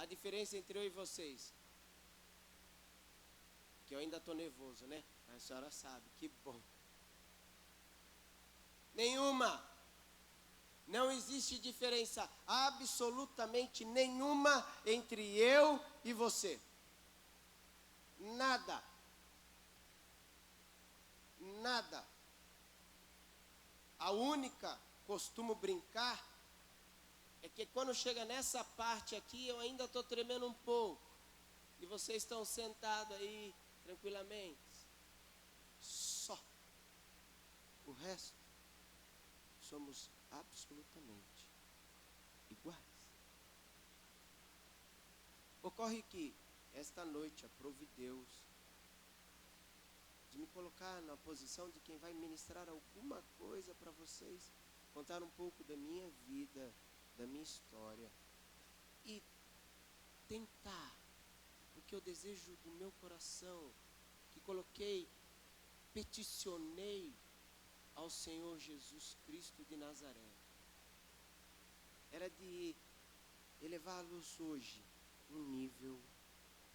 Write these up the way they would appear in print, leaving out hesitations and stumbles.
a diferença entre eu e vocês? Que eu ainda estou nervoso, né? A senhora sabe, que bom. Nenhuma. Não existe diferença absolutamente nenhuma entre eu e você. Nada. Nada. A única, costumo brincar, é que quando chega nessa parte aqui, eu ainda estou tremendo um pouco. E vocês estão sentados aí, tranquilamente. Só. O resto, somos absolutamente iguais. Ocorre que, esta noite, aprove Deus de me colocar na posição de quem vai ministrar alguma coisa para vocês, contar um pouco da minha vida, da minha história e tentar, porque eu desejo do meu coração, que coloquei, peticionei ao Senhor Jesus Cristo de Nazaré, era de elevá-los hoje um nível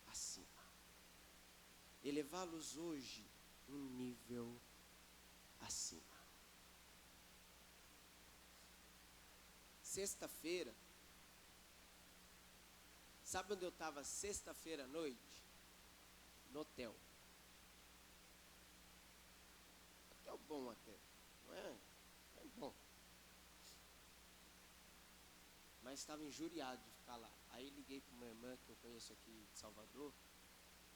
acima. Elevá-los hoje um nível acima. Sexta-feira, sabe onde eu estava sexta-feira à noite? No hotel. Hotel bom até, não é? É bom. Mas estava injuriado de ficar lá. Aí liguei para uma irmã que eu conheço aqui de Salvador,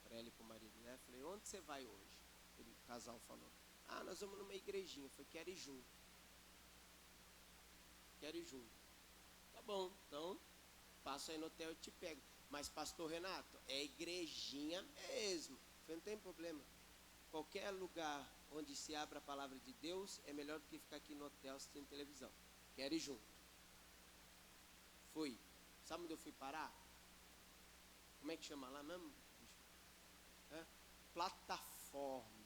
para ela e para o marido dela, falei, onde você vai hoje? O casal falou, nós vamos numa igrejinha. Eu falei, quero ir junto. Quero ir junto. Tá bom, então, passo aí no hotel e te pego. Mas, pastor Renato, é igrejinha mesmo. Eu falei, não tem problema. Qualquer lugar onde se abra a palavra de Deus é melhor do que ficar aqui no hotel assistindo televisão. Quero ir junto. Fui. Sabe onde eu fui parar? Como é que chama lá mesmo? Plataforma.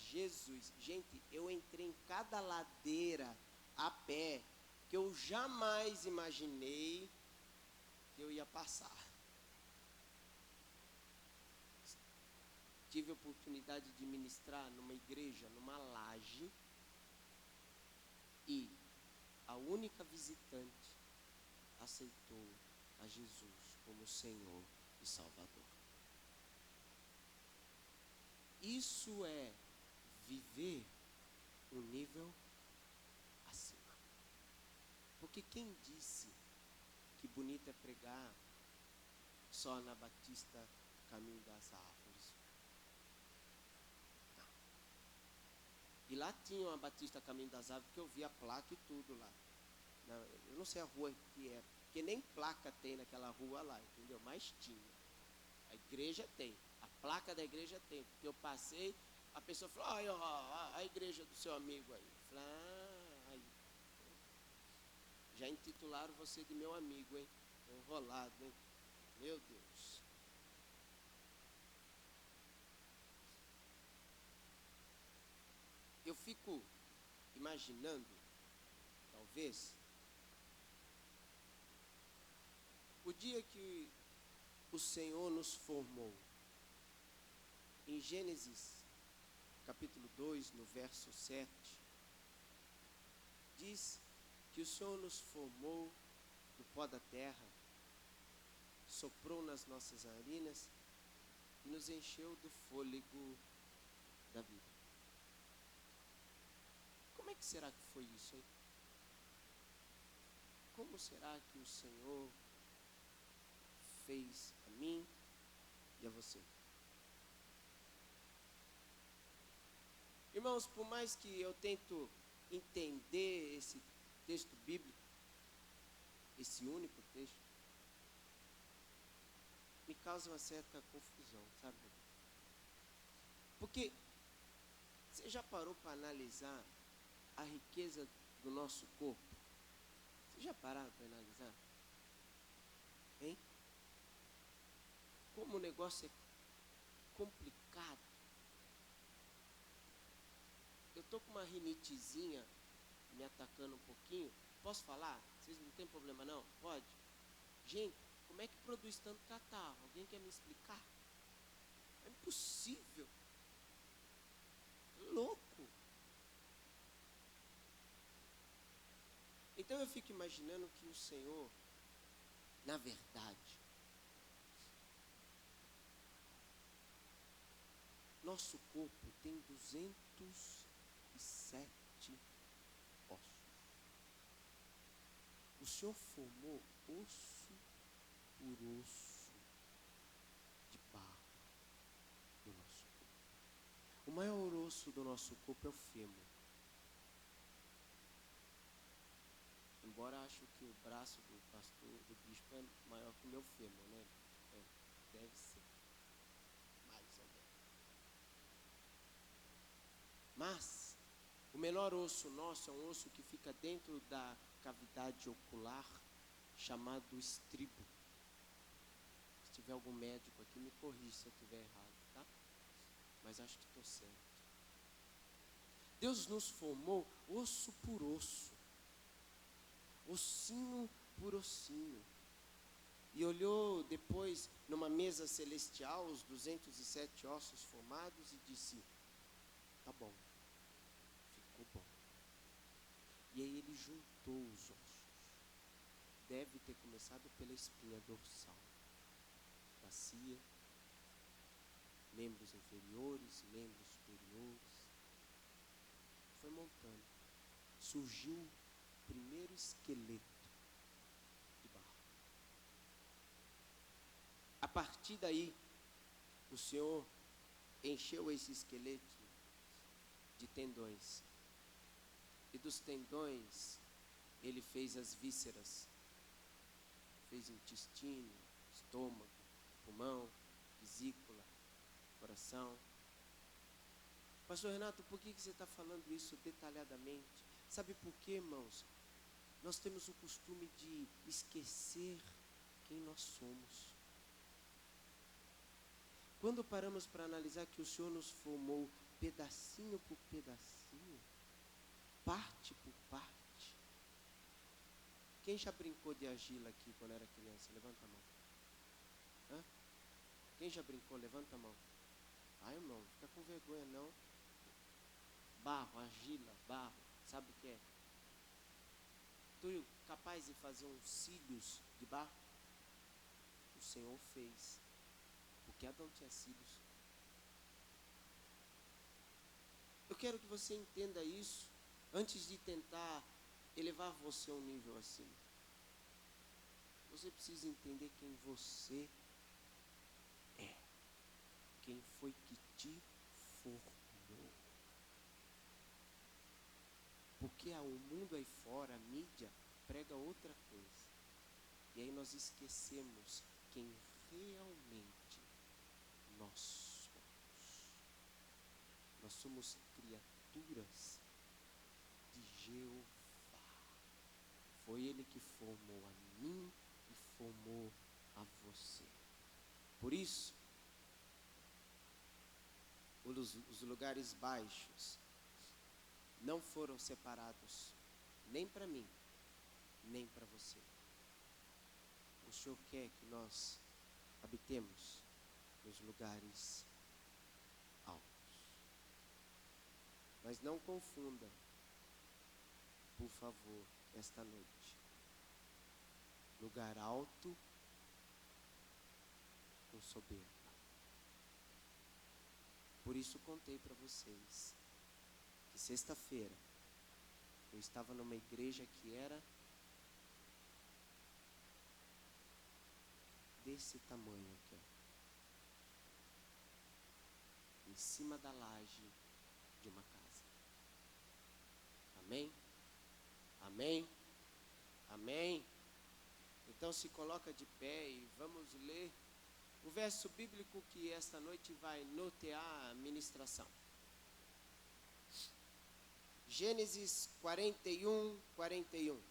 Jesus. Gente, eu entrei em cada ladeira a pé que eu jamais imaginei que eu ia passar. Tive a oportunidade de ministrar numa igreja, numa laje, e a única visitante aceitou a Jesus como Senhor e Salvador. Isso é viver um nível acima. Porque quem disse que bonito é pregar só na Batista Caminho das Árvores? Não. E lá tinha uma Batista Caminho das Árvores, que eu vi a placa e tudo lá. Eu não sei a rua que era, porque nem placa tem naquela rua lá, entendeu? Mas tinha. A igreja tem. A placa da igreja tem. Porque eu passei, a pessoa falou, a igreja do seu amigo aí. Eu falei, aí. Já intitularam você de meu amigo, hein? Enrolado, hein? Meu Deus. Eu fico imaginando, talvez, o dia que o Senhor nos formou. Em Gênesis, capítulo 2, no verso 7, diz que o Senhor nos formou do pó da terra, soprou nas nossas narinas e nos encheu do fôlego da vida. Como é que será que foi isso, hein? Como será que o Senhor fez a mim e a você? Irmãos, por mais que eu tento entender esse texto bíblico, esse único texto, me causa uma certa confusão, sabe? Porque você já parou para analisar a riqueza do nosso corpo? Você já pararam para analisar? Hein? Como o negócio é complicado. Eu estou com uma rinitezinha me atacando um pouquinho. Posso falar? Vocês não tem problema não? Pode? Gente, como é que produz tanto catarro? Alguém quer me explicar? É impossível. Louco. Então eu fico imaginando que o Senhor, na verdade, nosso corpo tem 207 ossos. O Senhor formou osso por osso de barro no nosso corpo. O maior osso do nosso corpo é o fêmur. Embora acho que o braço do pastor, do bispo, é maior que o meu fêmur, né? Deve ser. Mais ou menos. Mas, o menor osso nosso é um osso que fica dentro da cavidade ocular, chamado estribo. Se tiver algum médico aqui, me corrija se eu estiver errado, tá? Mas acho que estou certo. Deus nos formou osso por osso, ossinho por ossinho. E olhou depois numa mesa celestial os 207 ossos formados e disse: tá bom, ficou bom. E aí ele juntou os ossos. Deve ter começado pela espinha dorsal, bacia, membros inferiores, membros superiores. Foi montando. Surgiu o primeiro esqueleto de barro. A partir daí, o Senhor encheu esse esqueleto de tendões. E dos tendões, ele fez as vísceras. Fez intestino, estômago, pulmão, vesícula, coração. Pastor Renato, por que você está falando isso detalhadamente? Sabe por quê, irmãos? Nós temos o costume de esquecer quem nós somos. Quando paramos para analisar que o Senhor nos formou pedacinho por pedacinho, parte por parte. Quem já brincou de argila aqui quando era criança? Levanta a mão. Hã? Quem já brincou? Levanta a mão. Ai, irmão, não fica com vergonha não. Barro, argila, barro, sabe o que é? Tu capaz de fazer uns cílios de barro? O Senhor fez. Porque Adão tinha cílios. Eu quero que você entenda isso antes de tentar elevar você a um nível acima. Você precisa entender quem você é. Quem foi que te formou. Porque o mundo aí fora, a mídia, prega outra coisa. E aí nós esquecemos quem realmente nós somos. Nós somos criaturas de Jeová. Foi Ele que formou a mim e formou a você. Por isso, os lugares baixos não foram separados nem para mim, nem para você. O Senhor quer que nós habitemos nos lugares altos. Mas não confunda, por favor, esta noite, lugar alto com soberba. Por isso contei para vocês que sexta-feira eu estava numa igreja que era desse tamanho aqui, ó, em cima da laje de uma casa. Amém? Amém? Amém? Então se coloca de pé e vamos ler o verso bíblico que esta noite vai nortear a ministração. Gênesis 41, 41.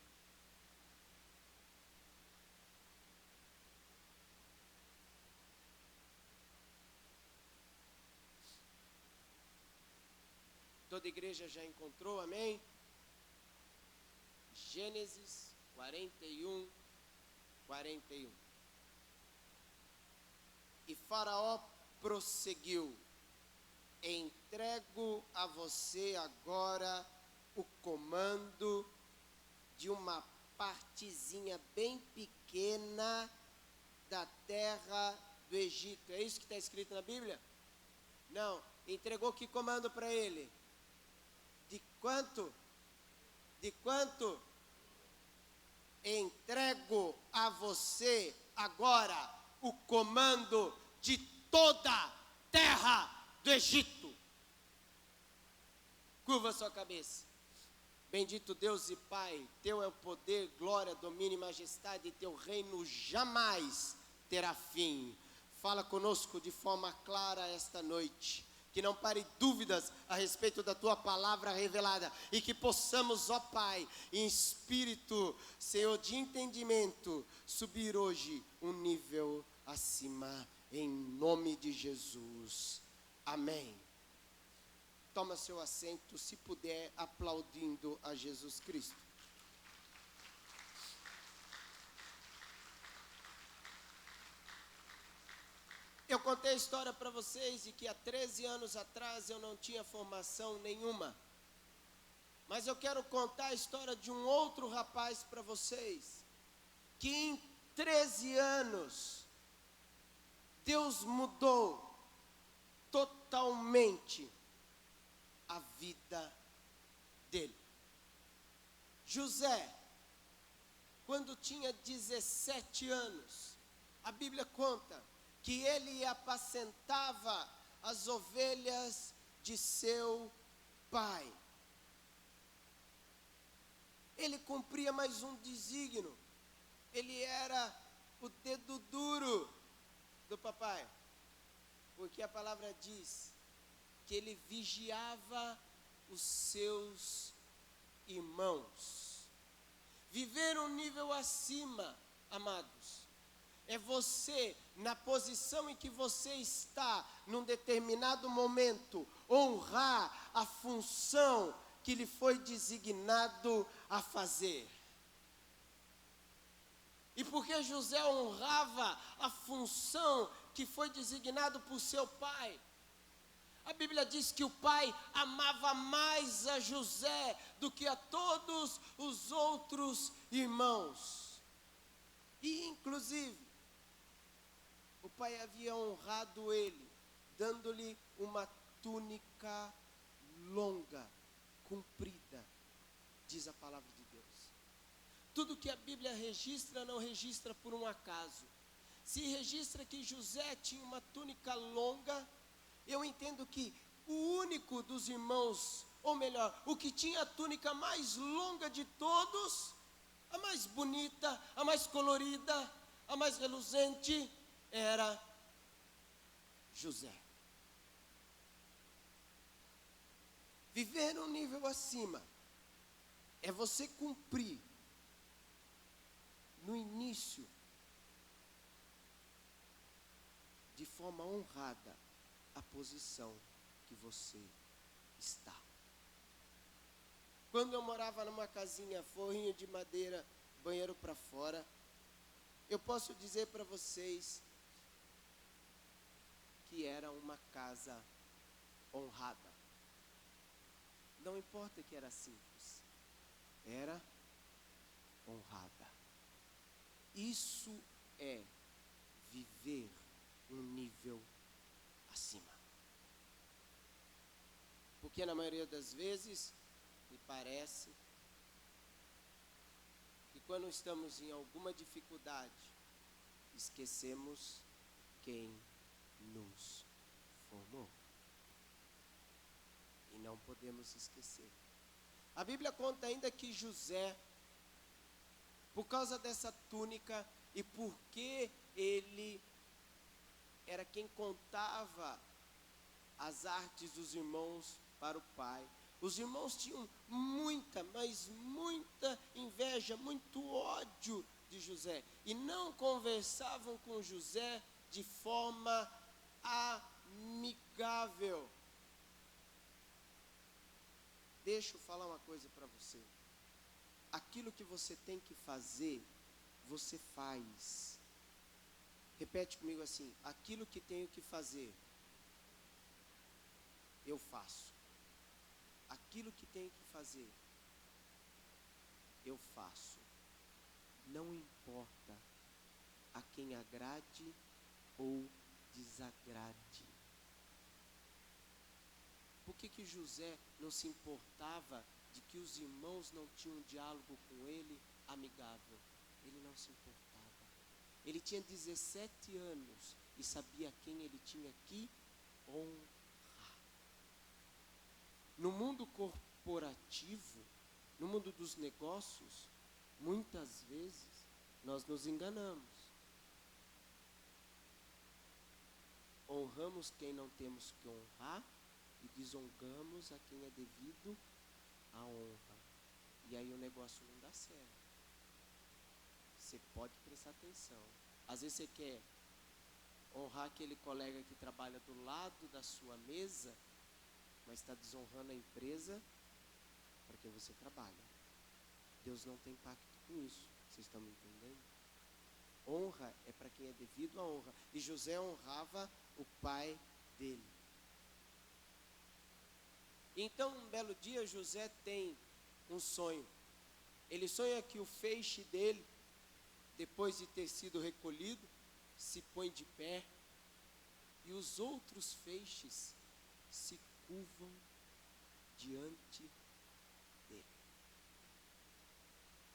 Toda igreja já encontrou, amém? Gênesis 41, 41. 41. E Faraó prosseguiu: entrego a você agora o comando de uma partezinha bem pequena da terra do Egito. É isso que está escrito na Bíblia? Não. Entregou que comando para ele? De quanto? De quanto? Entrego a você agora o comando de toda a terra do Egito. Curva sua cabeça. Bendito Deus e Pai, teu é o poder, glória, domínio e majestade, e teu reino jamais terá fim. Fala conosco de forma clara esta noite. Que não pare dúvidas a respeito da tua palavra revelada. E que possamos, ó Pai, em espírito, Senhor, de entendimento, subir hoje um nível acima, em nome de Jesus. Amém. Toma seu assento, se puder, aplaudindo a Jesus Cristo. Eu contei a história para vocês de que há 13 anos atrás eu não tinha formação nenhuma. Mas eu quero contar a história de um outro rapaz para vocês, que em 13 anos, Deus mudou totalmente a vida dele. José, quando tinha 17 anos, a Bíblia conta que ele apacentava as ovelhas de seu pai. Ele cumpria mais um desígnio. Ele era o dedo duro do papai, porque a palavra diz que ele vigiava os seus irmãos. Viver um nível acima, amados, é você, na posição em que você está, num determinado momento, honrar a função que lhe foi designado a fazer. E porque José honrava a função que foi designado por seu pai, a Bíblia diz que o pai amava mais a José do que a todos os outros irmãos. E inclusive, o pai havia honrado ele, dando-lhe uma túnica longa, comprida, diz a palavra de Deus. Tudo que a Bíblia registra, não registra por um acaso. Se registra que José tinha uma túnica longa, eu entendo que o único dos irmãos, ou melhor, o que tinha a túnica mais longa de todos, a mais bonita, a mais colorida, a mais reluzente, era José. Viver num nível acima é você cumprir no início de forma honrada a posição que você está. Quando eu morava numa casinha, forrinho de madeira, banheiro para fora, eu posso dizer para vocês que era uma casa honrada. Não importa que era simples, era honrada. Isso é viver um nível acima. Porque na maioria das vezes, me parece que quando estamos em alguma dificuldade, esquecemos quem nos formou. E não podemos esquecer. A Bíblia conta ainda que José, por causa dessa túnica e porque ele era quem contava as artes dos irmãos para o pai, os irmãos tinham muita, mas muita inveja, muito ódio de José, e não conversavam com José de forma amigável. Deixa eu falar uma coisa para você. Aquilo que você tem que fazer, você faz. Repete comigo assim: aquilo que tenho que fazer, eu faço. Aquilo que tenho que fazer, eu faço. Não importa a quem agrade ou desagrade. Por que José não se importava de que os irmãos não tinham um diálogo com ele amigável? Ele não se importava. Ele tinha 17 anos e sabia quem ele tinha que honrar. No mundo corporativo, no mundo dos negócios, muitas vezes nós nos enganamos. Honramos quem não temos que honrar e desonramos a quem é devido a honra. E aí o negócio não dá certo. Você pode prestar atenção. Às vezes você quer honrar aquele colega que trabalha do lado da sua mesa, mas está desonrando a empresa para quem você trabalha. Deus não tem pacto com isso. Vocês estão me entendendo? Honra é para quem é devido a honra. E José honrava o pai dele. Então, um belo dia, José tem um sonho. Ele sonha que o feixe dele, depois de ter sido recolhido, se põe de pé e os outros feixes se curvam diante dele.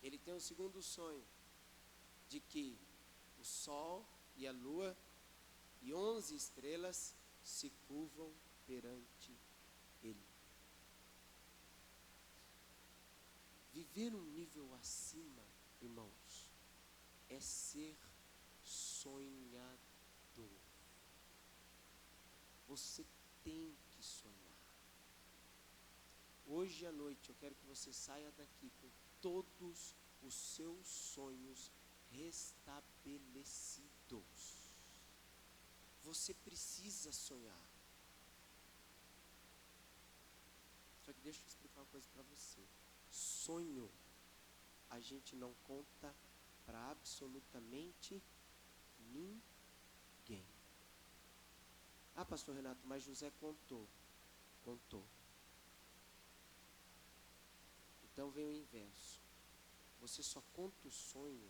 Ele tem um segundo sonho, de que o sol e a lua e 11 estrelas se curvam perante ele. Viver um nível acima, irmãos, é ser sonhador. Você tem que sonhar. Hoje à noite eu quero que você saia daqui com todos os seus sonhos restabelecidos. Você precisa sonhar. Só que deixa eu explicar uma coisa para você. Sonho a gente não conta para absolutamente ninguém. Ah, pastor Renato, mas José contou. Então vem o inverso. Você só conta o sonho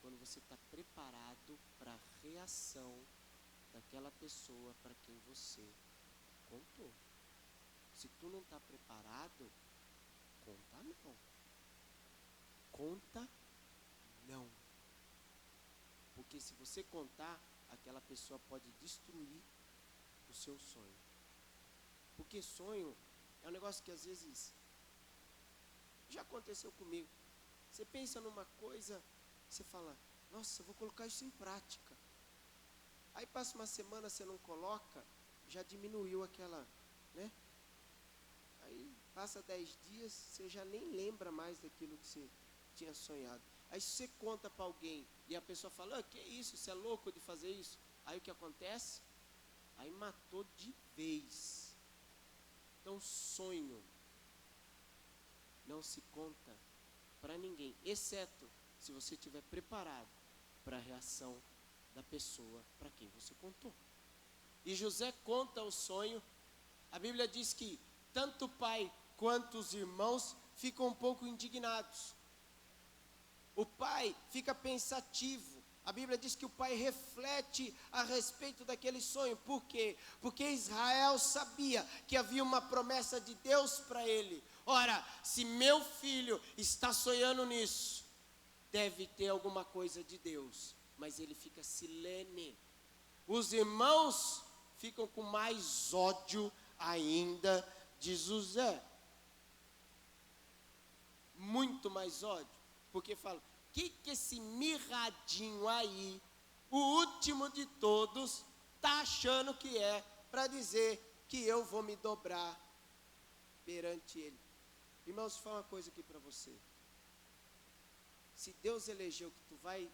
quando você está preparado para a reação daquela pessoa para quem você contou. Se tu não está preparado, conta não. Conta não. Porque se você contar, aquela pessoa pode destruir o seu sonho. Porque sonho é um negócio que às vezes já aconteceu comigo. Você pensa numa coisa, você fala, nossa, eu vou colocar isso em prática. Aí passa uma semana, você não coloca, já diminuiu aquela, né? Aí passa 10 dias, você já nem lembra mais daquilo que você tinha sonhado. Aí você conta para alguém e a pessoa fala, que isso, você é louco de fazer isso? Aí o que acontece? Aí matou de vez. Então sonho não se conta para ninguém, exceto se você estiver preparado para a reação da pessoa para quem você contou. E José conta o sonho. A Bíblia diz que tanto o pai quanto os irmãos ficam um pouco indignados. O pai fica pensativo. A Bíblia diz que o pai reflete a respeito daquele sonho. Por quê? Porque Israel sabia que havia uma promessa de Deus para ele. Ora, se meu filho está sonhando nisso, deve ter alguma coisa de Deus. Mas ele fica silene. Os irmãos ficam com mais ódio ainda de José. Muito mais ódio. Porque falam, que esse mirradinho aí, o último de todos, está achando que é para dizer que eu vou me dobrar perante ele. Irmãos, vou falar uma coisa aqui para você. Se Deus elegeu que tu vai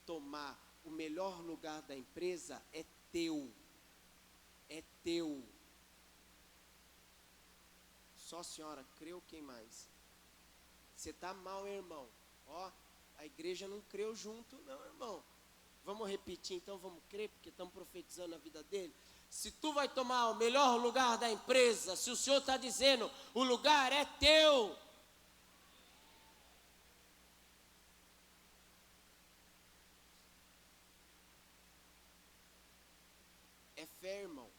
tomar o melhor lugar da empresa, é teu. É teu. Só a senhora creu, quem mais? Você está mal, irmão. Ó, A igreja não creu junto, não, irmão. Vamos repetir, então vamos crer, porque estamos profetizando a vida dele. Se tu vai tomar o melhor lugar da empresa, se o Senhor está dizendo, o lugar é teu. É fé, irmãos.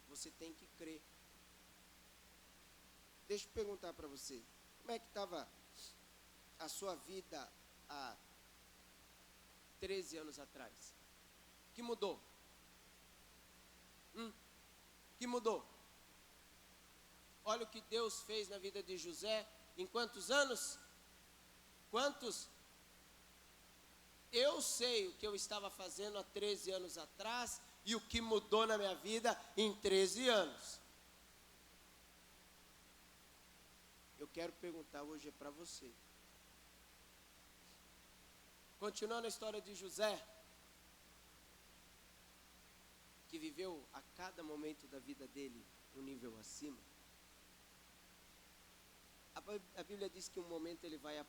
Você tem que crer. Deixa eu perguntar para você, como é que estava a sua vida há 13 anos atrás? Que mudou? Que mudou? Olha o que Deus fez na vida de José em quantos anos? Quantos? Eu sei o que eu estava fazendo há 13 anos atrás e o que mudou na minha vida em 13 anos. Eu quero perguntar hoje para você. Continuando a história de José, que viveu a cada momento da vida dele um nível acima. A Bíblia diz que um momento ele vai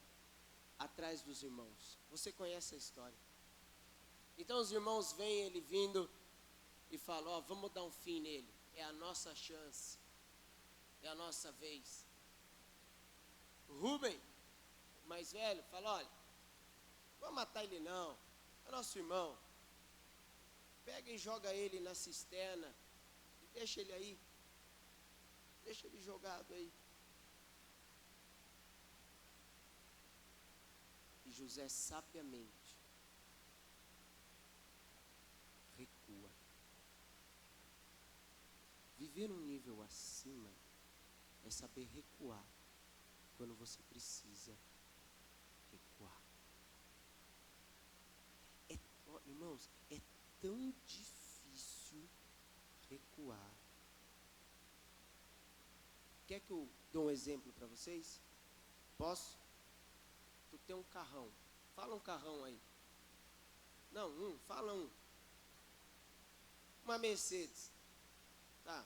atrás dos irmãos. Você conhece a história. Então os irmãos veem ele vindo e falam, ó, vamos dar um fim nele. É a nossa chance. É a nossa vez. Rubem, o mais velho, fala, olha, não vamos matar ele não. É nosso irmão. Pega e joga ele na cisterna e deixa ele aí. Deixa ele jogado aí. E José sabiamente recua. Viver um nível acima é saber recuar quando você precisa recuar. Irmãos, é tão difícil recuar. Quer que eu dê um exemplo para vocês? Posso? Tu tem um carrão. Fala um carrão aí. Não, fala um. Uma Mercedes. Tá.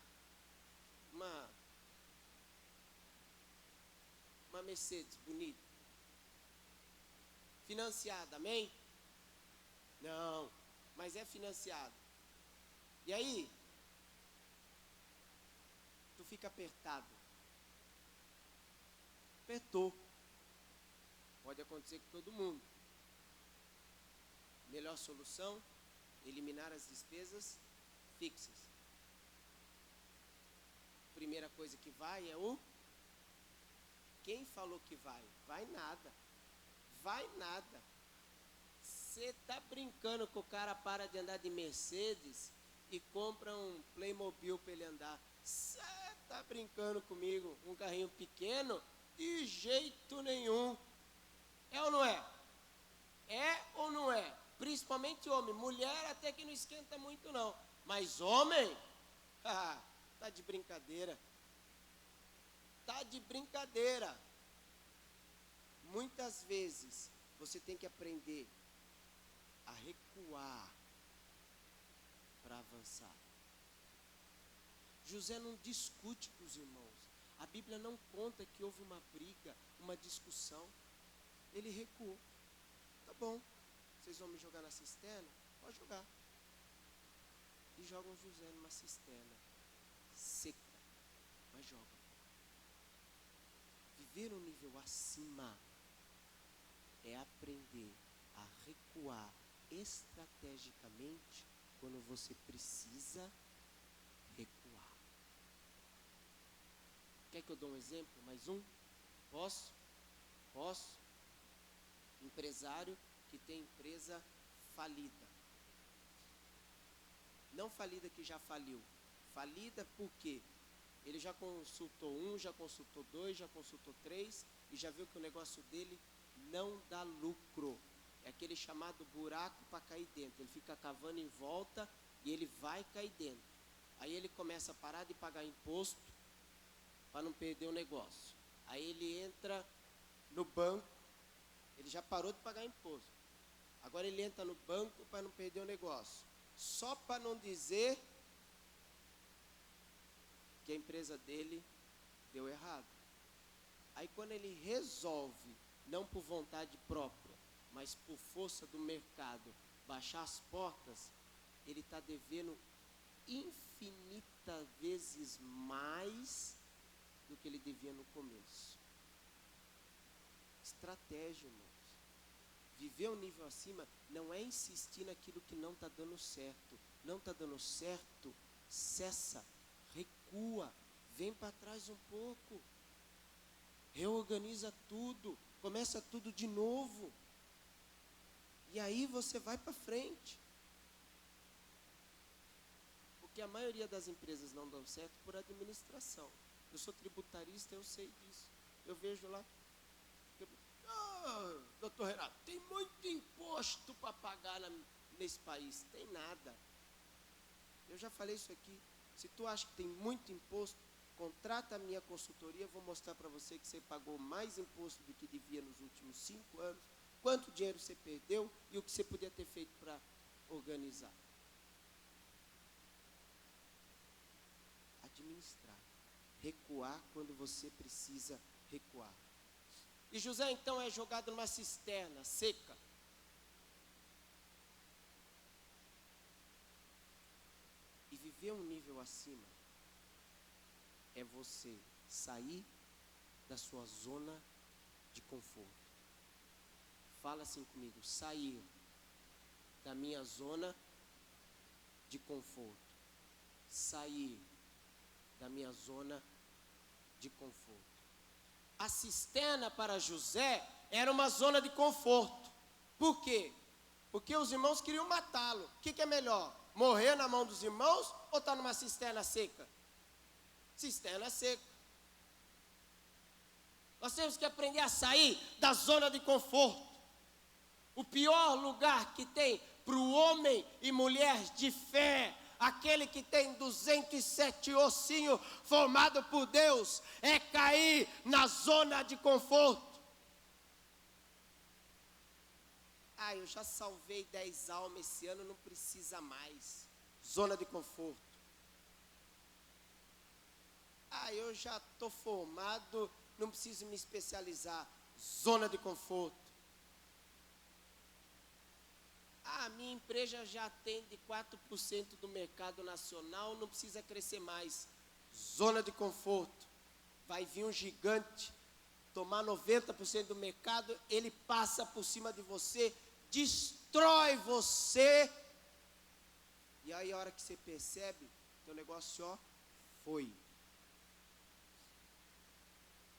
Uma Mercedes bonita. Financiada, amém? Não, mas é financiado. E aí, tu fica apertado. Apertou. Pode acontecer com todo mundo. Melhor solução, eliminar as despesas fixas. Primeira coisa que vai é o... Quem falou que vai? Vai nada. Vai nada. Você está brincando que o cara para de andar de Mercedes e compra um Playmobil para ele andar. Você está brincando comigo? Um carrinho pequeno? De jeito nenhum. É ou não é? É ou não é? Principalmente homem. Mulher até que não esquenta muito não. Mas homem? Tá de brincadeira. Tá de brincadeira. Muitas vezes você tem que aprender a recuar para avançar. José não discute com os irmãos. A Bíblia não conta que houve uma briga, uma discussão. Ele recuou. Tá bom, vocês vão me jogar na cisterna? Pode jogar. E jogam José numa cisterna seca, mas jogam. Viver um nível acima é aprender a recuar estrategicamente quando você precisa recuar. Quer que eu dou um exemplo? Mais um? Posso? Empresário que tem empresa falida. Não falida que já faliu. Falida por quê? Ele já consultou um, já consultou dois, já consultou três e já viu que o negócio dele não dá lucro. É aquele chamado buraco para cair dentro. Ele fica cavando em volta e ele vai cair dentro. Aí ele começa a parar de pagar imposto para não perder o negócio. Aí ele entra no banco, ele já parou de pagar imposto. Agora ele entra no banco para não perder o negócio. Só para não dizer que a empresa dele deu errado. Aí quando ele resolve, não por vontade própria, mas por força do mercado baixar as portas, ele está devendo infinitas vezes mais do que ele devia no começo. Estratégia, irmãos. Viver um nível acima não é insistir naquilo que não está dando certo. Não está dando certo, cessa, recua, vem para trás um pouco, reorganiza tudo, começa tudo de novo. E aí você vai para frente. Porque a maioria das empresas não dão certo por administração. Eu sou tributarista, eu sei disso. Eu vejo lá, doutor Renato, tem muito imposto para pagar nesse país. Tem nada. Eu já falei isso aqui. Se tu acha que tem muito imposto, contrata a minha consultoria, vou mostrar para você que você pagou mais imposto do que devia nos últimos 5 anos, quanto dinheiro você perdeu e o que você podia ter feito para organizar. Administrar. Recuar quando você precisa recuar. E José então é jogado numa cisterna seca. E viver um nível acima é você sair da sua zona de conforto. Fala assim comigo, sair da minha zona de conforto. Sair da minha zona de conforto. A cisterna para José era uma zona de conforto. Por quê? Porque os irmãos queriam matá-lo. O que é melhor? Morrer na mão dos irmãos ou estar numa cisterna seca? Cisterna seca. Nós temos que aprender a sair da zona de conforto. O pior lugar que tem para o homem e mulher de fé, aquele que tem 207 ossinhos formado por Deus, é cair na zona de conforto. Eu já salvei 10 almas esse ano, não precisa mais. Zona de conforto. Eu já estou formado, não preciso me especializar. Zona de conforto. A minha empresa já atende 4% do mercado nacional, não precisa crescer mais. Zona de conforto. Vai vir um gigante, tomar 90% do mercado, ele passa por cima de você, destrói você. E aí a hora que você percebe, teu negócio, foi.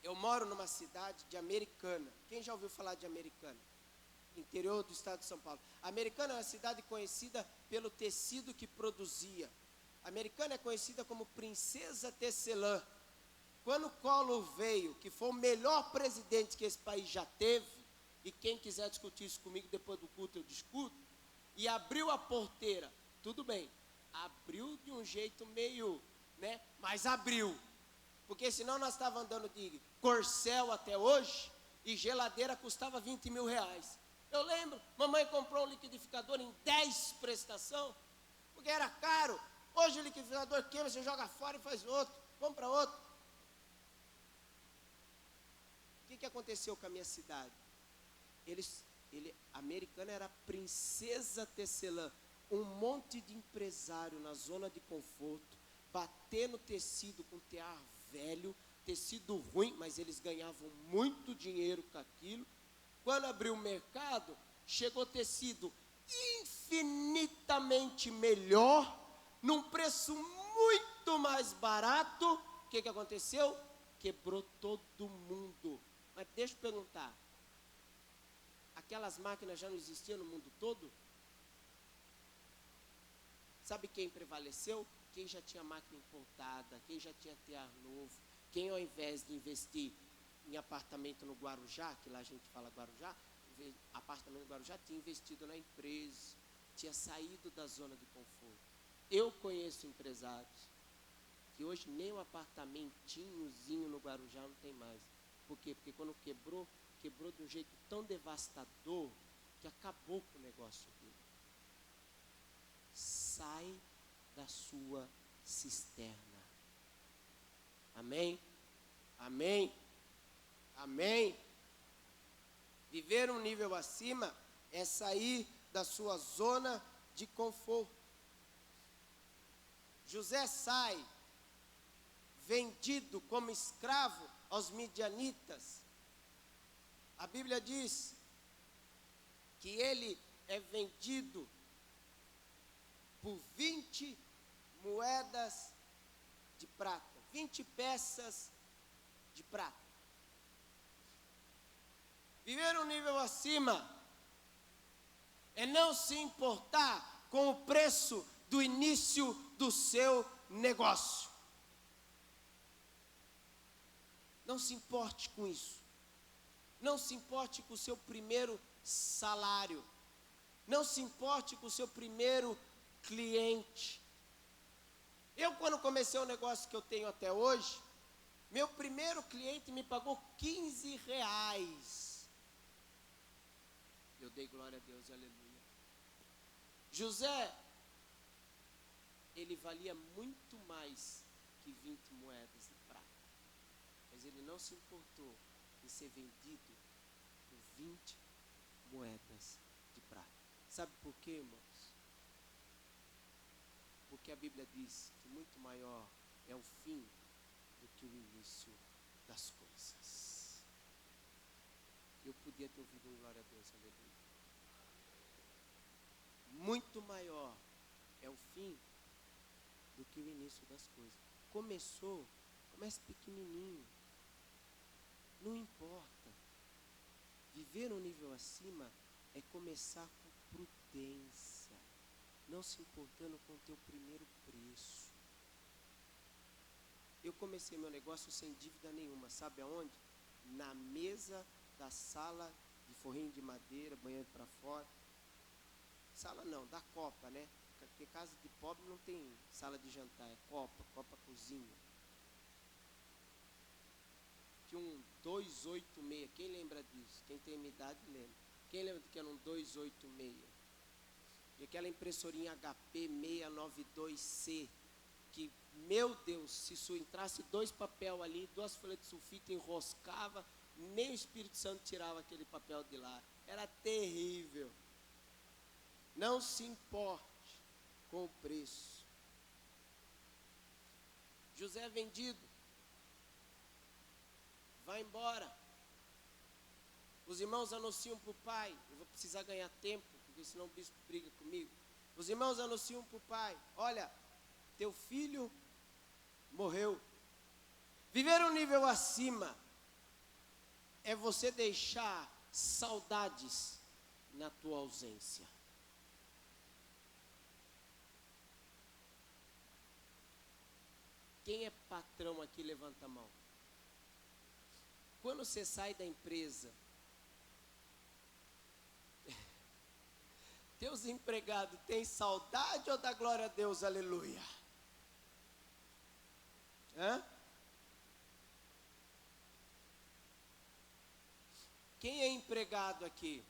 Eu moro numa cidade de Americana. Quem já ouviu falar de Americana? Interior do estado de São Paulo. Americana é uma cidade conhecida pelo tecido que produzia. Americana é conhecida como Princesa Tecelã. Quando o Collor veio, que foi o melhor presidente que esse país já teve, e quem quiser discutir isso comigo depois do culto eu discuto, e abriu a porteira, tudo bem, abriu de um jeito meio, mas abriu, porque senão nós estávamos andando de Corcel até hoje, e geladeira custava 20 mil reais. Eu lembro, mamãe comprou um liquidificador em 10 prestação, porque era caro. Hoje o liquidificador quebra, você joga fora e faz outro, compra outro. O que aconteceu com a minha cidade? Americana era Princesa Tecelã, um monte de empresário na zona de conforto, batendo tecido com tear velho, tecido ruim, mas eles ganhavam muito dinheiro com aquilo. Quando abriu o mercado, chegou tecido infinitamente melhor, num preço muito mais barato. O que aconteceu? Quebrou todo mundo. Mas deixa eu perguntar, aquelas máquinas já não existiam no mundo todo? Sabe quem prevaleceu? Quem já tinha máquina importada, quem já tinha tear novo, quem ao invés de investir em apartamento no Guarujá, que lá a gente fala Guarujá, apartamento no Guarujá, tinha investido na empresa, tinha saído da zona de conforto. Eu conheço empresários que hoje nem um apartamentinhozinho no Guarujá não tem mais. Por quê? Porque quando quebrou de um jeito tão devastador que acabou com o negócio dele. Sai da sua cisterna. Amém? Amém? Amém? Viver um nível acima é sair da sua zona de conforto. José sai vendido como escravo aos midianitas. A Bíblia diz que ele é vendido por 20 moedas de prata, 20 peças de prata. Viver um nível acima é não se importar com o preço do início do seu negócio. Não se importe com isso. Não se importe com o seu primeiro salário. Não se importe com o seu primeiro cliente. Eu, quando comecei o negócio que eu tenho até hoje, meu primeiro cliente me pagou 15 reais. Eu dei glória a Deus, aleluia. José, ele valia muito mais que 20 moedas de prata. Mas ele não se importou em ser vendido por 20 moedas de prata. Sabe por quê, irmãos? Porque a Bíblia diz que muito maior é o fim do que o início das coisas. Eu podia ter ouvido um glória a Deus, aleluia. Muito maior é o fim do que o início das coisas. Comece pequenininho. Não importa. Viver um nível acima é começar com prudência, não se importando com o teu primeiro preço. Eu comecei meu negócio sem dívida nenhuma, sabe aonde? Na mesa da sala de forrinho de madeira, banheiro para fora. Sala não, da copa, né? Porque casa de pobre não tem sala de jantar, é copa cozinha. Tinha um 286, quem lembra disso? Quem tem minha idade lembra. Quem lembra que era um 286? E aquela impressorinha HP 692C, que, meu Deus, se isso entrasse 2 papel ali, 2 folhas de sulfite, enroscava, nem o Espírito Santo tirava aquele papel de lá. Era terrível. Não se importe com o preço. José é vendido. Vai embora. Os irmãos anunciam para o pai. Eu vou precisar ganhar tempo, porque senão o bispo briga comigo. Os irmãos anunciam para o pai: olha, teu filho morreu. Viver um nível acima é você deixar saudades na tua ausência. Quem é patrão aqui, levanta a mão. Quando você sai da empresa, teus empregados têm saudade ou dá glória a Deus, aleluia? Hã? Quem é empregado aqui?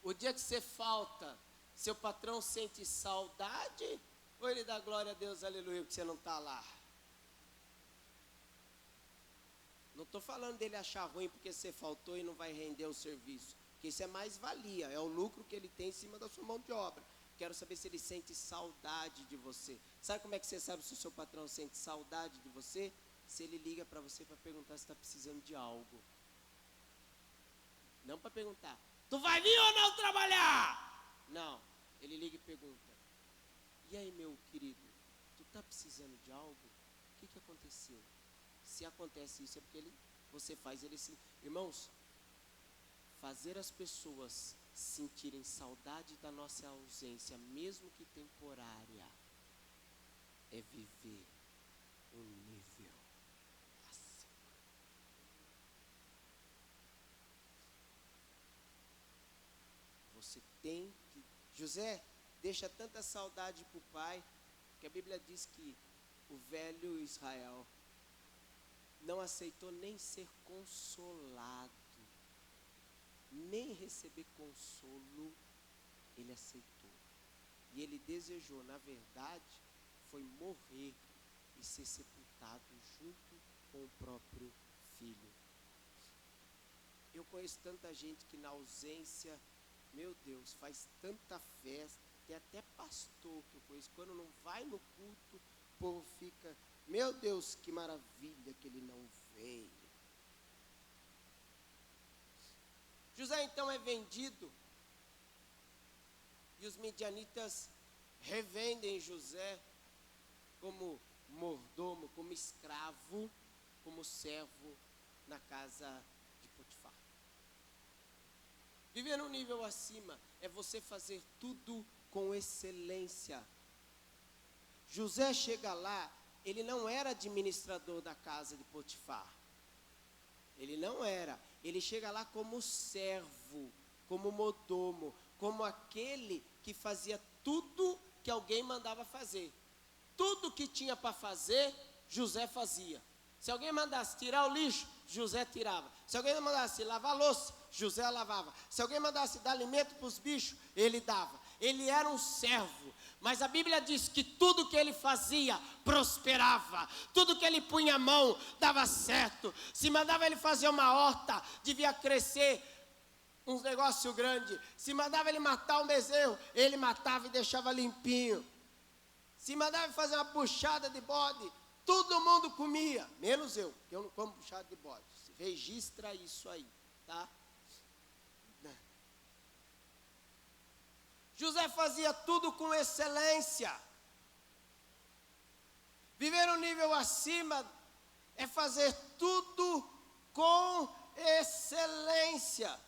O dia que você falta, seu patrão sente saudade ou ele dá glória a Deus, aleluia, porque você não está lá? Não estou falando dele achar ruim porque você faltou e não vai render o serviço. Porque isso é mais-valia, é o lucro que ele tem em cima da sua mão de obra. Quero saber se ele sente saudade de você. Sabe como é que você sabe se o seu patrão sente saudade de você? Se ele liga para você para perguntar se está precisando de algo. Não para perguntar, tu vai vir ou não trabalhar? Não, ele liga e pergunta: e aí, meu querido, tu está precisando de algo? O que aconteceu? Se acontece isso é porque você faz ele se... Irmãos, fazer as pessoas sentirem saudade da nossa ausência, mesmo que temporária, é viver um nível acima. Você tem que... José deixa tanta saudade para o pai, que a Bíblia diz que o velho Israel não aceitou nem ser consolado, nem receber consolo, ele aceitou. E ele desejou, na verdade, foi morrer e ser sepultado junto com o próprio filho. Eu conheço tanta gente que na ausência, meu Deus, faz tanta festa, tem até pastor que eu conheço, quando não vai no culto, o povo fica, meu Deus, que maravilha que ele não veio. José então é vendido, e os midianitas revendem José como mordomo, como escravo, como servo na casa de Potifar. Viver num nível acima é você fazer tudo com excelência. José chega lá, ele não era administrador da casa de Potifar. Ele não era. Ele chega lá como servo, como mordomo, como aquele que fazia tudo que alguém mandava fazer. Tudo que tinha para fazer, José fazia. Se alguém mandasse tirar o lixo, José tirava. Se alguém mandasse lavar a louça, José lavava. Se alguém mandasse dar alimento para os bichos, ele dava. Ele era um servo, mas a Bíblia diz que tudo que ele fazia prosperava. Tudo que ele punha a mão dava certo. Se mandava ele fazer uma horta, devia crescer um negócio grande. Se mandava ele matar um bezerro, ele matava e deixava limpinho. Se mandava ele fazer uma buchada de bode, todo mundo comia, menos eu, que eu não como buchada de bode. Registra isso aí, tá? José fazia tudo com excelência. Viver um nível acima é fazer tudo com excelência.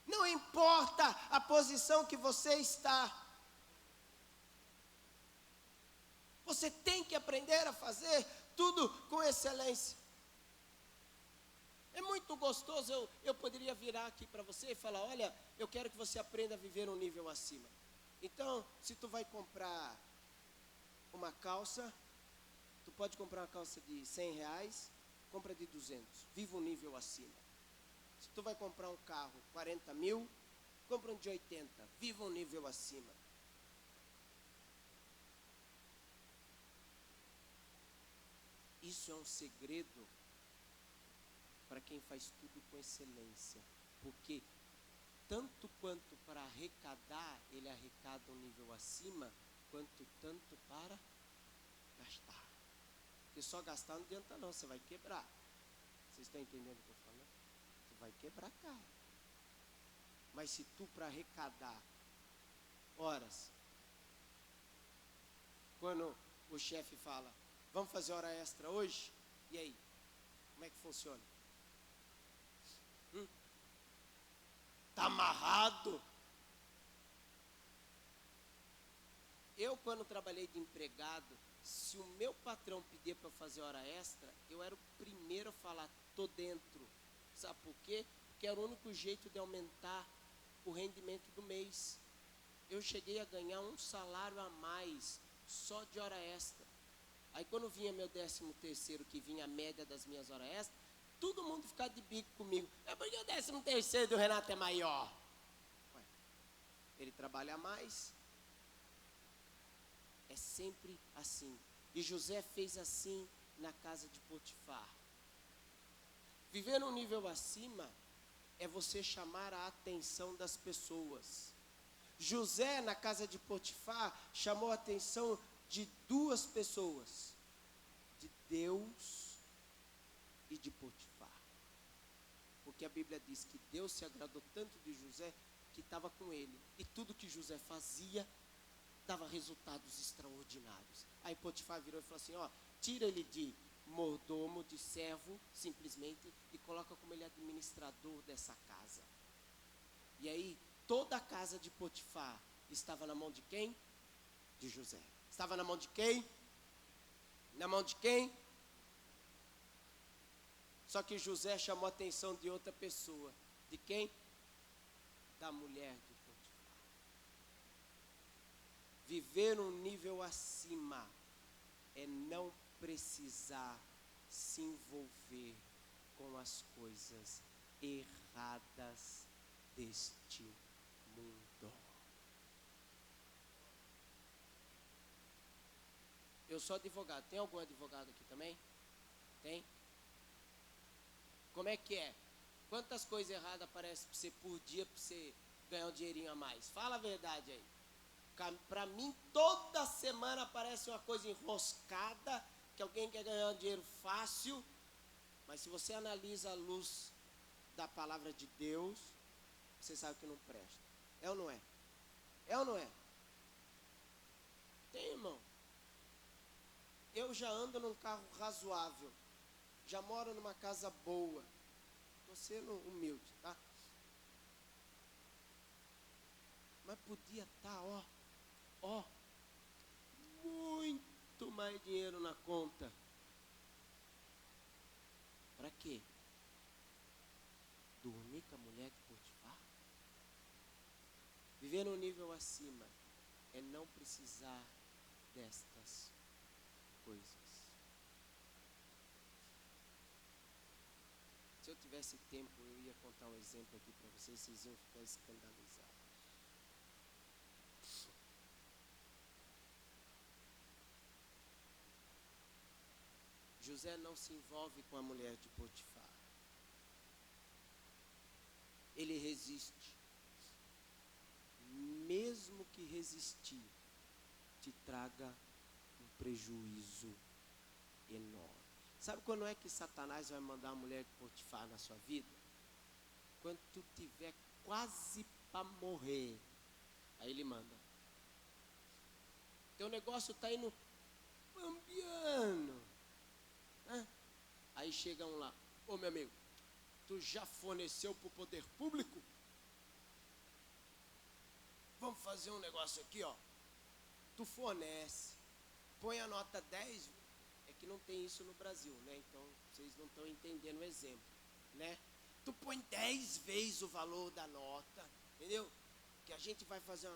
Não importa a posição que você está. Você tem que aprender a fazer tudo com excelência. É muito gostoso, eu poderia virar aqui para você e falar, olha, eu quero que você aprenda a viver um nível acima. Então, se tu vai comprar uma calça, tu pode comprar uma calça de R$100, compra de 200, viva um nível acima. Se tu vai comprar um carro, 40 mil, compra um de 80, viva um nível acima. Isso é um segredo para quem faz tudo com excelência, porque tanto quanto para arrecadar, ele arrecada um nível acima, quanto tanto para gastar. Porque só gastar não adianta não, você vai quebrar. Vocês estão entendendo o que eu estou falando? Você vai quebrar a cara. Mas se tu para arrecadar horas, quando o chefe fala, vamos fazer hora extra hoje? E aí? Como é que funciona? Está amarrado. Eu, quando trabalhei de empregado, se o meu patrão pedia para fazer hora extra, eu era o primeiro a falar, estou dentro. Sabe por quê? Porque era o único jeito de aumentar o rendimento do mês. Eu cheguei a ganhar um salário a mais, só de hora extra. Aí quando vinha meu 13º, que vinha a média das minhas horas extras, todo mundo ficava de bico comigo. É porque o 13º do Renato é maior. Ué, ele trabalha mais. É sempre assim. E José fez assim na casa de Potifar. Viver num nível acima é você chamar a atenção das pessoas. José, na casa de Potifar, chamou a atenção de duas pessoas, de Deus e de Potifar. Porque a Bíblia diz que Deus se agradou tanto de José que estava com ele. E tudo que José fazia dava resultados extraordinários. Aí Potifar virou e falou assim, ó, tira ele de mordomo, de servo, simplesmente, e coloca como ele administrador dessa casa. E aí, toda a casa de Potifar estava na mão de quem? De José. Estava na mão de quem? Na mão de quem? Só que José chamou a atenção de outra pessoa. De quem? Da mulher de Potifar. Viver um nível acima é não precisar se envolver com as coisas erradas deste mundo. Eu sou advogado. Tem algum advogado aqui também? Tem? Como é que é? Quantas coisas erradas aparecem para você por dia para você ganhar um dinheirinho a mais? Fala a verdade aí. Para mim, toda semana aparece uma coisa enroscada, que alguém quer ganhar um dinheiro fácil, mas se você analisa a luz da palavra de Deus, você sabe que não presta. É ou não é? É ou não é? Tem, irmão. Eu já ando num carro razoável, já moro numa casa boa. Estou sendo humilde, tá? Mas podia estar, muito mais dinheiro na conta. Para quê? Dormir com a mulher de Potifar? Viver no nível acima é não precisar destas coisas. Se eu tivesse tempo, eu ia contar um exemplo aqui para vocês, vocês iam ficar escandalizados. José não se envolve com a mulher de Potifar. Ele resiste. Mesmo que resistir, te traga um prejuízo enorme. Sabe quando é que Satanás vai mandar a mulher de Potifar na sua vida? Quando tu tiver quase para morrer, aí ele manda. Teu negócio está indo bambiando. Aí chega um lá, ô meu amigo, tu já forneceu para o poder público? Vamos fazer um negócio aqui, ó. Tu fornece, põe a nota 10, é que não tem isso no Brasil, né? Então, vocês não estão entendendo o exemplo, né? Tu põe 10 vezes o valor da nota, entendeu? Que a gente vai fazer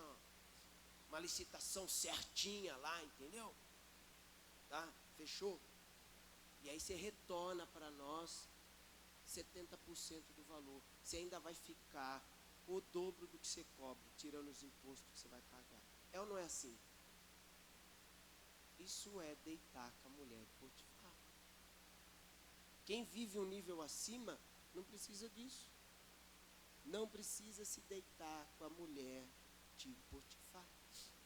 uma licitação certinha lá, entendeu? Tá? Fechou? E aí você retorna para nós 70% do valor. Você ainda vai ficar o dobro do que você cobra, tirando os impostos que você vai pagar. É ou não é assim? Isso é deitar com a mulher de Potifar. Quem vive um nível acima não precisa disso. Não precisa se deitar com a mulher de Potifar.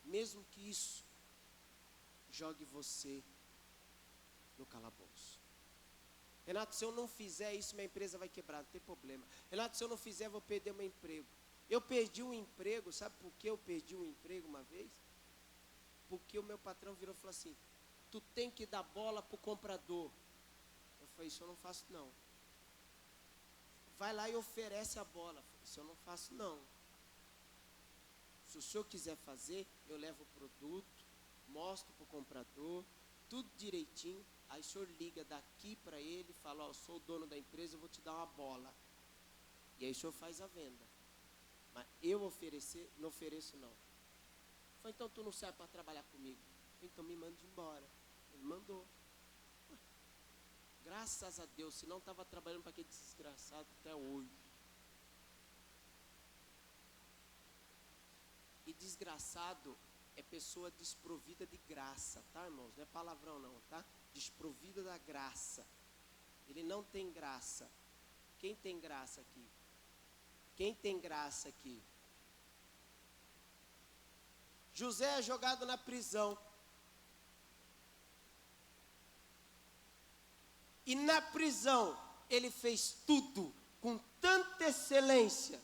Mesmo que isso jogue você no calabouço. Renato, se eu não fizer isso, minha empresa vai quebrar, não tem problema. Renato, se eu não fizer, vou perder meu emprego. Eu perdi um emprego, sabe por que eu perdi um emprego uma vez? Porque o meu patrão virou e falou assim, tu tem que dar bola para o comprador. Eu falei, isso eu não faço não. Vai lá e oferece a bola. Eu falei, isso eu não faço não. Se o senhor quiser fazer, eu levo o produto, mostro para o comprador, tudo direitinho. Aí o senhor liga daqui para ele e fala, ó, eu sou o dono da empresa, eu vou te dar uma bola. E aí o senhor faz a venda. Mas eu oferecer, não ofereço não. Falei, então tu não serve para trabalhar comigo. Falei, então me mande embora. Ele mandou. Graças a Deus, se não estava trabalhando para aquele desgraçado até hoje. E desgraçado é pessoa desprovida de graça, tá, irmãos? Não é palavrão não, tá? Desprovida da graça. Ele não tem graça. Quem tem graça aqui? Quem tem graça aqui? José é jogado na prisão. E na prisão, ele fez tudo com tanta excelência,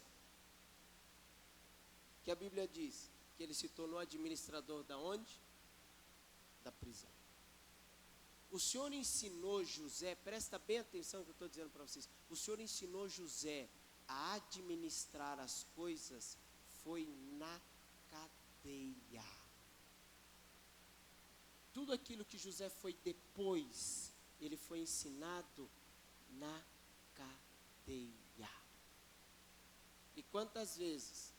que a Bíblia diz que ele se tornou administrador da onde? Da prisão. O Senhor ensinou José, presta bem atenção no que eu estou dizendo para vocês. O Senhor ensinou José a administrar as coisas, foi na cadeia. Tudo aquilo que José foi depois, ele foi ensinado na cadeia. E quantas vezes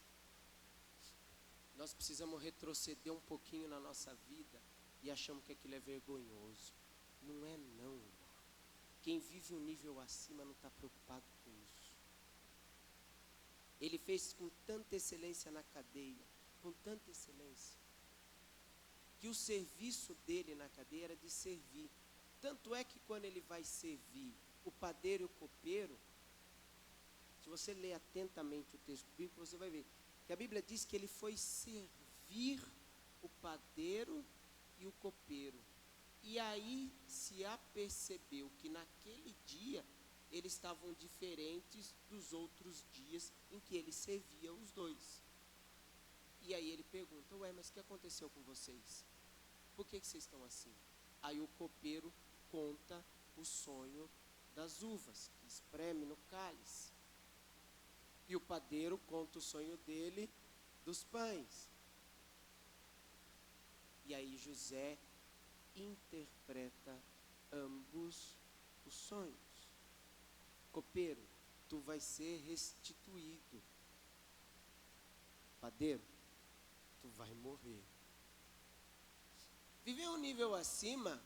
nós precisamos retroceder um pouquinho na nossa vida e achamos que aquilo é vergonhoso. Não é não, irmão. Quem vive um nível acima não está preocupado com isso. Ele fez com tanta excelência na cadeia, com tanta excelência, que o serviço dele na cadeia era de servir. Tanto é que quando ele vai servir o padeiro e o copeiro, Se você ler atentamente o texto bíblico, você vai ver que a Bíblia diz que ele foi servir o padeiro e o copeiro. E aí se apercebeu que naquele dia eles estavam diferentes dos outros dias em que ele servia os dois. E aí ele pergunta, ué, mas o que aconteceu com vocês? Por que vocês estão assim? Aí o copeiro conta o sonho das uvas, que espreme no cálice. E o padeiro conta o sonho dele dos pães. E aí José interpreta ambos os sonhos. Copeiro, tu vai ser restituído. Padeiro, tu vai morrer. Viver um nível acima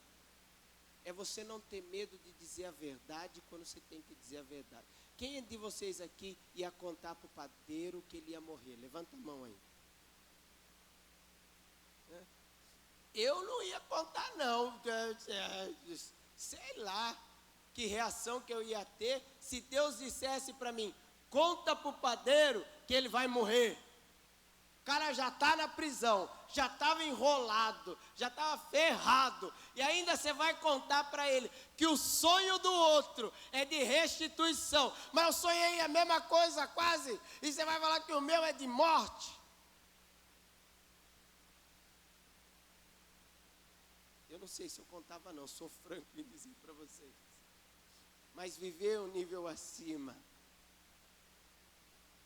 é você não ter medo de dizer a verdade quando você tem que dizer a verdade. Quem de vocês aqui ia contar para o padeiro que ele ia morrer? Levanta a mão aí. Eu não ia contar não. Sei lá que reação que eu ia ter se Deus dissesse para mim, conta para o padeiro que ele vai morrer. O cara já está na prisão, já estava enrolado, já estava ferrado. E ainda você vai contar para ele que o sonho do outro é de restituição. Mas eu sonhei a mesma coisa quase. E você vai falar que o meu é de morte. Eu não sei se eu contava não, sou franco em dizer para vocês. Mas viver um nível acima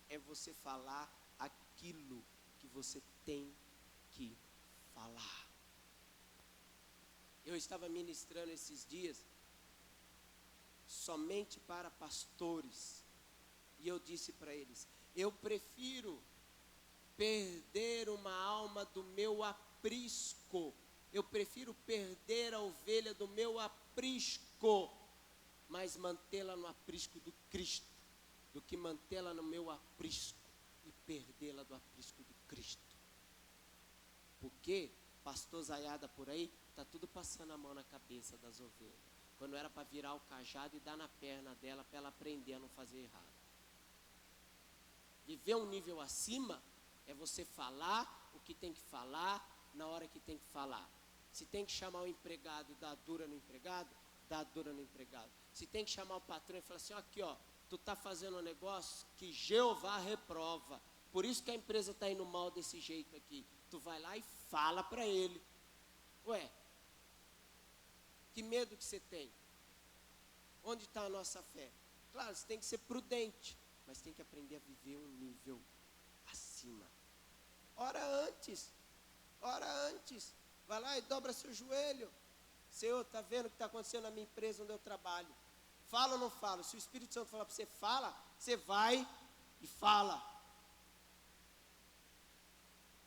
é você falar aquilo que você tem que falar. Eu estava ministrando esses dias somente para pastores. E eu disse para eles, eu prefiro perder uma alma do meu aprisco. Eu prefiro perder a ovelha do meu aprisco, mas mantê-la no aprisco do Cristo, do que mantê-la no meu aprisco e perdê-la do aprisco do Cristo. Porque pastor Zaiada por aí, está tudo passando a mão na cabeça das ovelhas, quando era para virar o cajado e dar na perna dela para ela aprender a não fazer errado. Viver um nível acima é você falar o que tem que falar na hora que tem que falar. Se tem que chamar o empregado, dar dura no empregado, dá dura no empregado. Se tem que chamar o patrão e falar assim, aqui ó, tu está fazendo um negócio que Jeová reprova. Por isso que a empresa está indo mal desse jeito aqui. Tu vai lá e fala para ele. Ué, que medo que você tem? Onde está a nossa fé? Claro, você tem que ser prudente, mas tem que aprender a viver um nível acima. Ora antes. Vai lá e dobra seu joelho. Senhor, está vendo o que está acontecendo na minha empresa onde eu trabalho? Fala ou não fala? Se o Espírito Santo falar para você, fala, você vai e fala.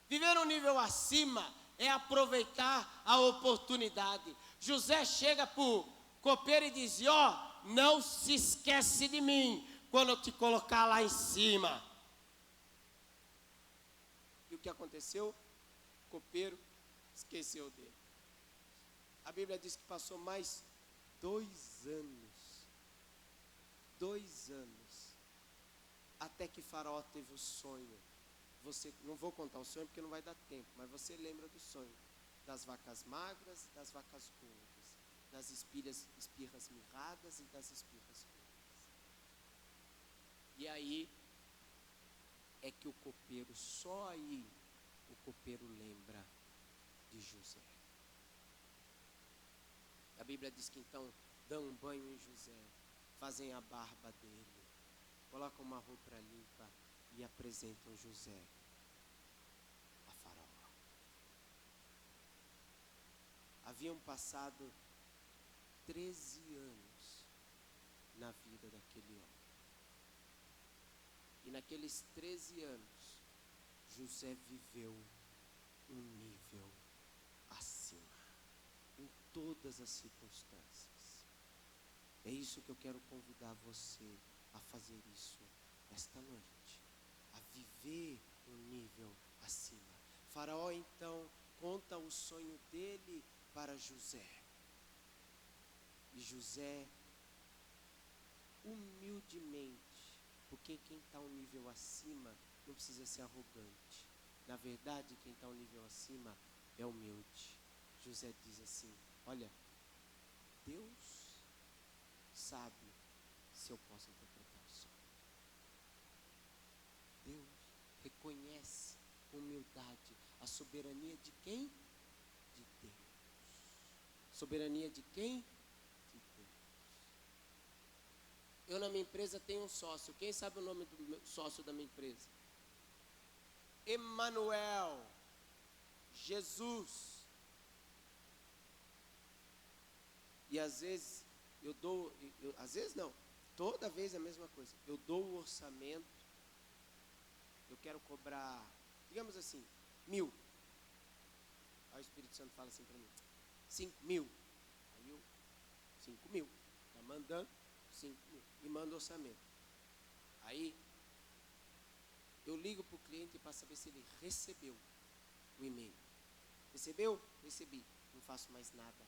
Viver um nível acima é aproveitar a oportunidade. José chega para o copeiro e diz, ó, não se esquece de mim quando eu te colocar lá em cima. E o que aconteceu? O copeiro esqueceu dele. A Bíblia diz que passou mais 2 anos. 2 anos. Até que Faraó teve o sonho. Não vou contar o sonho porque não vai dar tempo, mas você lembra do sonho. Das vacas magras e das vacas gordas. Das espirras mirradas e das espirras gordas. E aí é que o copeiro, só aí, o copeiro lembra de José. A Bíblia diz que então dão um banho em José, fazem a barba dele, colocam uma roupa limpa e apresentam José a Faraó. Haviam passado 13 anos na vida daquele homem. E naqueles 13 anos, José viveu um nível acima, em todas as circunstâncias. É isso que eu quero convidar você a fazer isso esta noite, a viver um nível acima. Faraó então conta o sonho dele para José. E José, humildemente, Porque quem está um nível acima não precisa ser arrogante. Na verdade, quem está um nível acima é humilde. José diz assim: olha, Deus sabe se eu posso interpretar o sonho. Deus reconhece com humildade a soberania de quem? De Deus. Soberania de quem? De Deus. Eu na minha empresa tenho um sócio. Quem sabe o nome do sócio da minha empresa? Emanuel. Jesus. E às vezes às vezes não, toda vez é a mesma coisa. Eu dou o orçamento, eu quero cobrar, digamos assim, 1.000. Aí o Espírito Santo fala assim para mim: 5.000. Aí eu, 5.000. Está mandando 5.000. Me manda o orçamento. Aí eu ligo para o cliente para saber se ele recebeu o e-mail. Recebeu? Recebi. Não faço mais nada.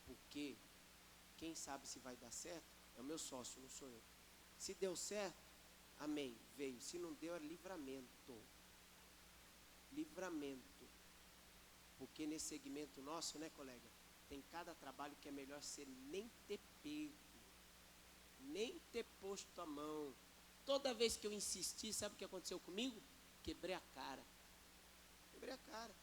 Porque quem sabe se vai dar certo é o meu sócio, não sou eu. Se deu certo, amém, veio. Se não deu, é livramento. Livramento. Porque nesse segmento nosso, né, colega, tem cada trabalho que é melhor você nem ter pego, nem ter posto a mão. Toda vez que eu insisti, sabe o que aconteceu comigo? Quebrei a cara. Quebrei a cara.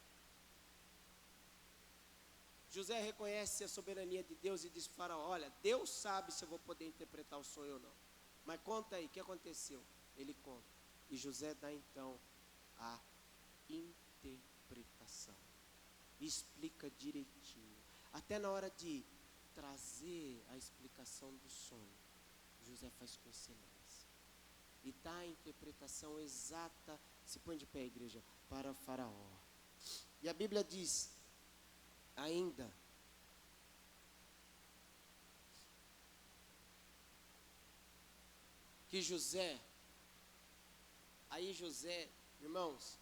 José reconhece a soberania de Deus e diz para o Faraó: olha, Deus sabe se eu vou poder interpretar o sonho ou não. Mas conta aí, o que aconteceu? Ele conta. E José dá então a interpretação. Explica direitinho. Até na hora de trazer a explicação do sonho, José faz com excelência. E dá a interpretação exata, se põe de pé, igreja, para o Faraó. E a Bíblia diz ainda que José, irmãos,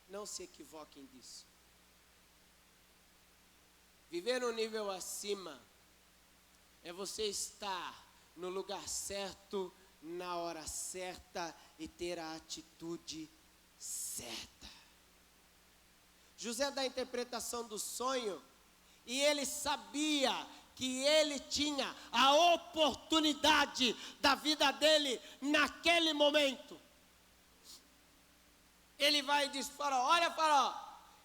não se equivoquem disso. Viver no nível acima é você estar no lugar certo, na hora certa e ter a atitude certa. José dá a interpretação do sonho e ele sabia que ele tinha a oportunidade da vida dele naquele momento. Ele vai e diz: Faraó, olha, Faraó,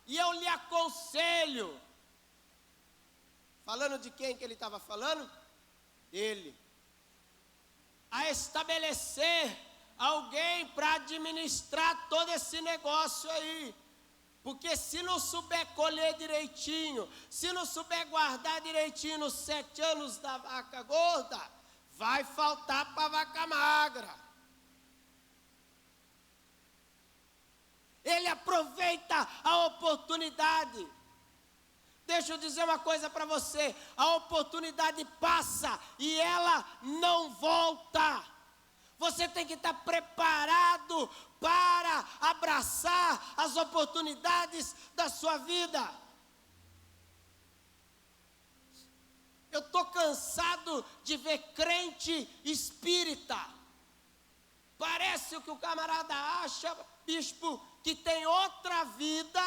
e eu lhe aconselho. Falando de quem que ele estava falando? Dele. A estabelecer alguém para administrar todo esse negócio aí. Porque se não souber colher direitinho, se não souber guardar direitinho nos 7 anos da vaca gorda, vai faltar para a vaca magra. Ele aproveita a oportunidade. Deixa eu dizer uma coisa para você: a oportunidade passa e ela não volta. Você tem que estar preparado para abraçar as oportunidades da sua vida. Eu estou cansado de ver crente espírita. Parece que o camarada acha, bispo, que tem outra vida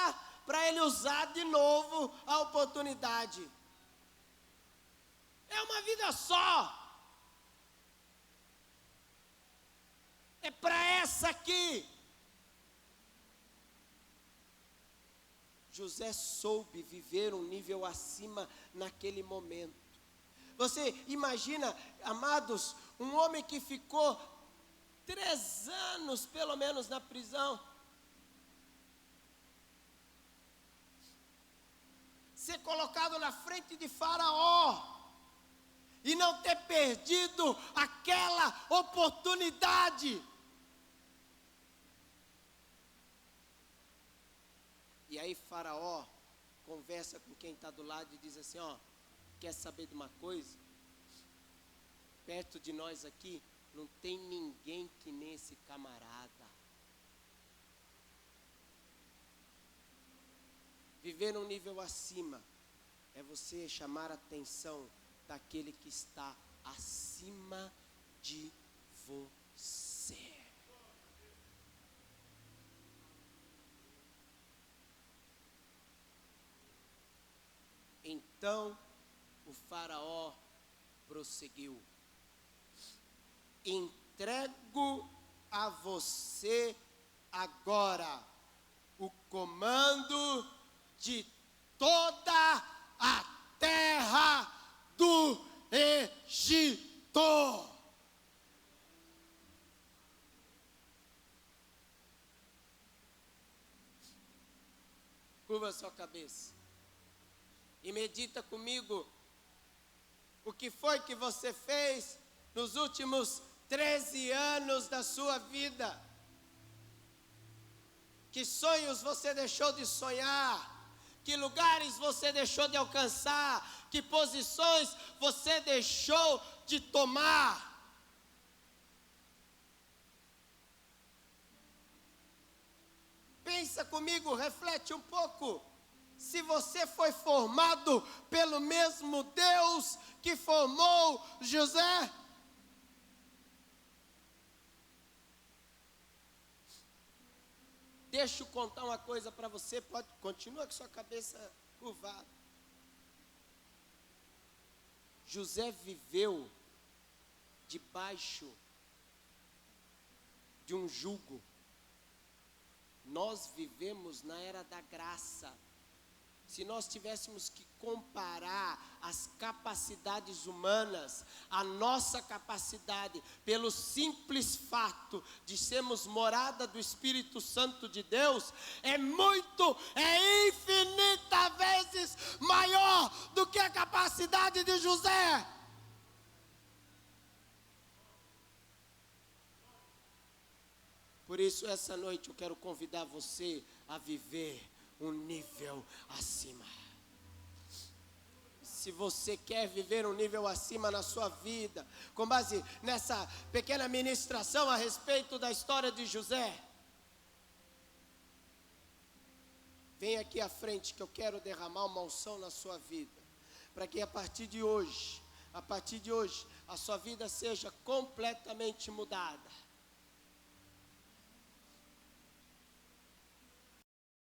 para ele usar de novo a oportunidade. É uma vida só. É para essa aqui. José soube viver um nível acima naquele momento. Você imagina, amados, um homem que ficou 3 anos pelo menos na prisão. Ser colocado na frente de Faraó e não ter perdido aquela oportunidade. E aí Faraó conversa com quem está do lado e diz assim: ó, quer saber de uma coisa? Perto de nós aqui não tem ninguém que nem esse camarada. Viver num nível acima é você chamar a atenção daquele que está acima de você. Então o faraó prosseguiu: entrego a você agora o comando de toda a terra do Egito. Curva sua cabeça e medita comigo o que foi que você fez nos últimos 13 anos da sua vida. Que sonhos você deixou de sonhar? Que lugares você deixou de alcançar? Que posições você deixou de tomar? Pensa comigo, reflete um pouco. Se você foi formado pelo mesmo Deus que formou José, deixa eu contar uma coisa para você, continua com sua cabeça curvada. José viveu debaixo de um jugo. Nós vivemos na era da graça. Se nós tivéssemos que comparar as capacidades humanas, a nossa capacidade, pelo simples fato de sermos morada do Espírito Santo de Deus, é infinitas vezes maior do que a capacidade de José. Por isso, essa noite eu quero convidar você a viver um nível acima. Se você quer viver um nível acima na sua vida, com base nessa pequena ministração a respeito da história de José, vem aqui à frente que eu quero derramar uma unção na sua vida, para que a partir de hoje, a sua vida seja completamente mudada.